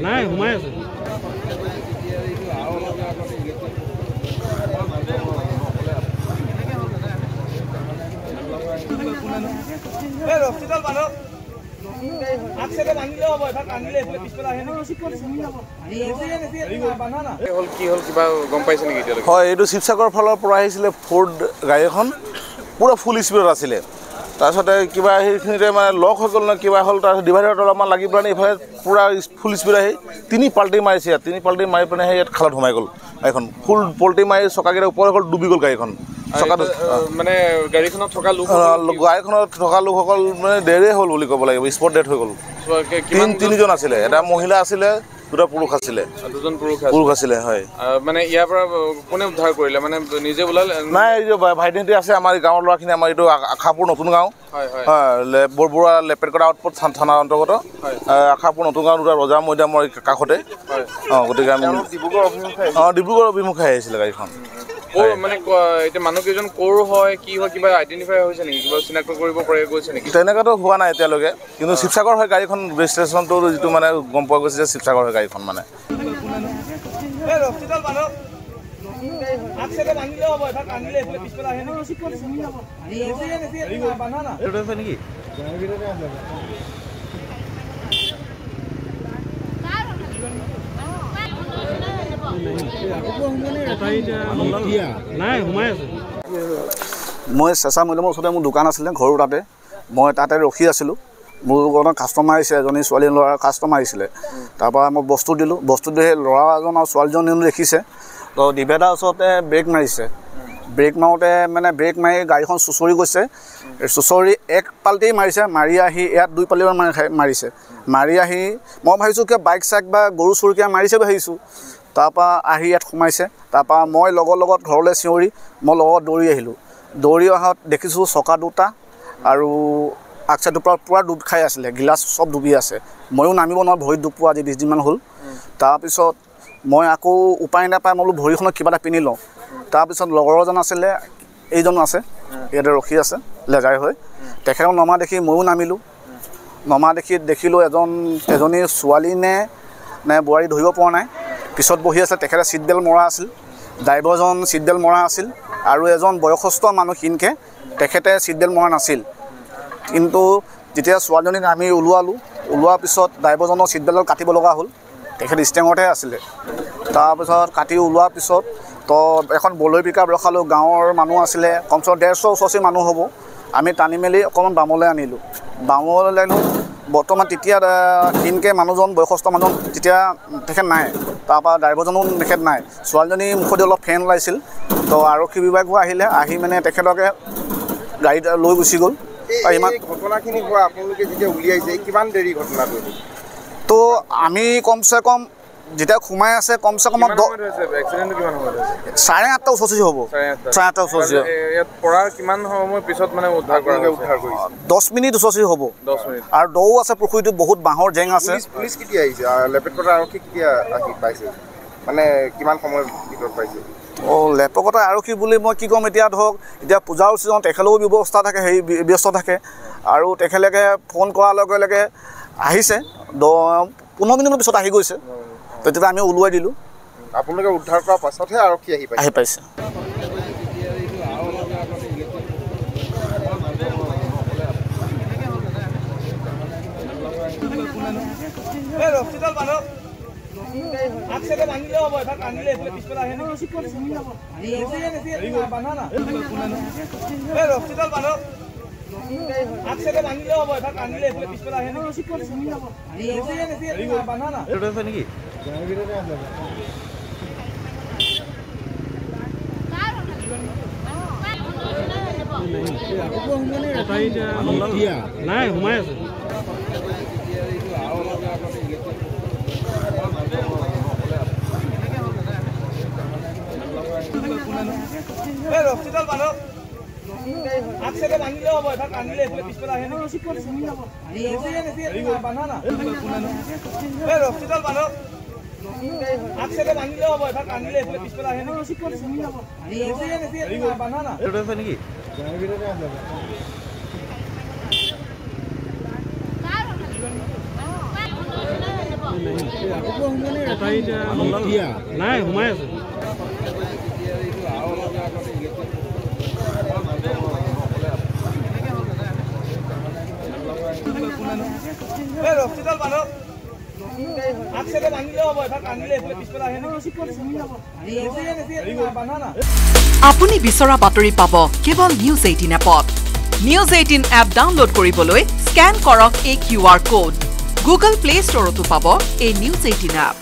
নাই সোমাই আছে হয় এইটো শিৱসাগৰৰ ফালৰ পৰা আহিছিলে ফোৰ্ড গাড়ী এখন পুৰা ফুল স্পীডত আছিলে তাৰপিছতে কিবা সেইখিনিতে মানে লক হৈ গ'ল নে কিবা হ'ল তাৰপিছত ডিভাইডাৰত অলপমান লাগি পেলাই ইফালে পুৰা ফুল স্পীড আহি তিনি পাল্টি মাৰিছে ইয়াত তিনি পাল্টি মাৰি পেলাই সেই ইয়াত খালত সোমাই গ'ল গাড়ীখন ফুল পল্টি মাৰি চকাকেইটা ওপৰে গ'ল ডুবি গ'ল গাড়ীখন চকাটো মানে গাড়ীখনত থকা লোকসকল মানে ডেৰে হ'ল বুলি ক'ব লাগিব স্পট ডেথ হৈ গ'ল তিনিজন আছিলে এটা মহিলা আছিলে দুটা পুৰুষ আছিলে দুজন পুৰুষ আছিলে হয় মানে ইয়াৰ পৰা কোনে উদ্ধাৰ কৰিলে মানে নিজে ওলালে নাই এই যে ভাইটিহঁতে আছে আমাৰ গাঁৱৰ ল'ৰাখিনি আমাৰ এইটো আশাপুৰ নতুন গাঁও হয় বৰবৰুৱা লেপেটকটা আউটপোষ্ট থানাৰ অন্তৰ্গত আশাপুৰ নতুন গাঁও দুটা ৰজা মৈদামৰ কাষতে গতিকে আমি ডিব্ৰুগড় অভিমুখে আহিছিলে গাড়ীখন মানে এতিয়া মানুহকেইজন ক'ৰ হয় কি হয় কিবা আইডেণ্টিফাই হৈছে নেকি কিবা চিনাক্ত কৰিব পৰা গৈছে নেকি তেনেকুৱাতো হোৱা নাই এতিয়ালৈকে কিন্তু শিৱসাগৰ হয় গাড়ীখন ৰেজিষ্ট্ৰেশ্যনটো যিটো মানে গম পোৱা গৈছে যে শিৱসাগৰ হয় গাড়ীখন মানে নাই সোমাই আছে মই চেঁচা মৈদামৰ ওচৰতে মোৰ দোকান আছিলে ঘৰৰ তাতে মই তাতে ৰখি আছিলোঁ মোৰ লগত কাষ্টমাৰ আহিছে এজনী ছোৱালী ল'ৰা কাষ্টমাৰ আহিছিলে তাৰপৰা মই বস্তু দিলোঁ বস্তু দি সেই ল'ৰা এজন আৰু ছোৱালীজনী দেখিছে তো ডিভাইডাৰ ওচৰতে ব্ৰেক মাৰিছে ব্ৰেক মাৰোঁতে মানে ব্ৰেক মাৰি গাড়ীখন চুঁচৰি গৈছে চুঁচৰি এক পাল্টি মাৰিছে মাৰি আহি ইয়াত দুই পাল্টিমান মাৰিছে মাৰি আহি মই ভাবিছোঁ কিবা বাইক চাইক বা গৰু চুৰুকীয়া মাৰিছে বুলি ভাবিছোঁ তাৰপৰা আহি ইয়াত সোমাইছে তাৰপৰা মই লগৰ লগত ঘৰলৈ চিঞৰি মই লগত দৌৰি আহিলোঁ দৌৰি অহাত দেখিছোঁ চকা দুটা আৰু আগচাইডৰ পৰা পূৰা ডুব খাই আছিলে গিলাচ চব ডুবি আছে ময়ো নামিব নোৱাৰোঁ ভৰিত ডুব পোৱা আজি 20 দিনমান হ'ল তাৰপিছত মই আকৌ উপায় নাপাই মই বোলো ভৰিখনত কিবা এটা পিন্ধি লওঁ তাৰপিছত লগৰ এজন আছিলে এইজনো আছে ইয়াতে ৰখি আছে লেজাই হৈ তেখেতক নমা দেখি ময়ো নামিলোঁ নমা দেখিলোঁ এজনী ছোৱালী নে বোৱাৰী ধৰিব পৰা নাই পিছত বহি আছে তেখেতে ছিট বেল্ট মৰা আছিল ড্ৰাইভাৰজন ছিট বেল্ট মৰা আছিল আৰু এজন বয়সস্থ মানুহখিনকে তেখেতে ছিট বেল্ট মৰা নাছিল কিন্তু যেতিয়া ছোৱালীজনীক আমি ওলোৱাৰ পিছত ড্ৰাইভাৰজনৰ ছিট বেল্টত কাটিব লগা হ'ল তেখেত ষ্টেঙতহে আছিলে তাৰপিছত কাটি ওলোৱাৰ পিছত তো এখন বলয় পিক আপ ৰখালোঁ গাঁৱৰ মানুহ আছিলে কমচে কম 150 মানুহ হ'ব আমি টানি মেলি অকণমান বামলৈ আনিলোঁ বৰ্তমান তেতিয়া কিনকৈ মানুহজন বয়সস্থ মানুহজন তেতিয়া তেখেত নাই তাৰপৰা ড্ৰাইভাৰজনো তেখেত নাই ছোৱালীজনী মুখতে অলপ ফেন ওলাইছিল তো আৰক্ষী বিভাগো আহিলে আহি মানে তেখেতকে গাড়ীত লৈ গুচি গ'ল ইমান ঘটনাখিনি হোৱা আপোনালোকে যেতিয়া উলিয়াইছে কিমান দেৰি ঘটনাটো তো আমি কমচে কম যেতিয়া সোমাই আছে কমচে কম 8:30 ওচৰ হ'ব 8:30 ওচৰ ইয়াত পৰাৰ কিমান সময় পিছত মানে উদ্ধাৰ কৰিছে 10 মিনিট ওচৰ হ'ব 10 মিনিট আৰু দৌ আছে পুখুৰীটোত বহুত বাঁহৰ জেং আছে পুলিচ কেতিয়া আহিছে লেপেটকটা আৰক্ষী কেতিয়া আহি পাইছে মানে কিমান সময়ৰ ভিতৰত পাইছে লেপকটা আৰক্ষী বুলি মই কি ক'ম এতিয়া ধৰক এতিয়া পূজাৰ ছিজন তেখেতৰো ব্যৱস্থা থাকে হেৰি ব্যস্ত থাকে আৰু তেখেতলোকে ফোন কৰাৰ লগে লগে আহিছে 15 মিনিটৰ পিছত আহি গৈছে তেতিয়া আমি ওলুৱাই দিলোঁ আপোনালোকে উদ্ধাৰ কৰাৰ পাছতহে আৰক্ষী আহি পাইছে নাই সোমাই আছে নাই সোমাই আছে আপুনি বিচৰা বাতৰি পাব কেৱল নিউজ 18 এপত। নিউজ 18 এপ ডাউনলোড কৰিবলৈ স্ক্যান কৰক এই QR কোড। গুগল প্লে ষ্টৰতো পাব এই নিউজ 18 এপ।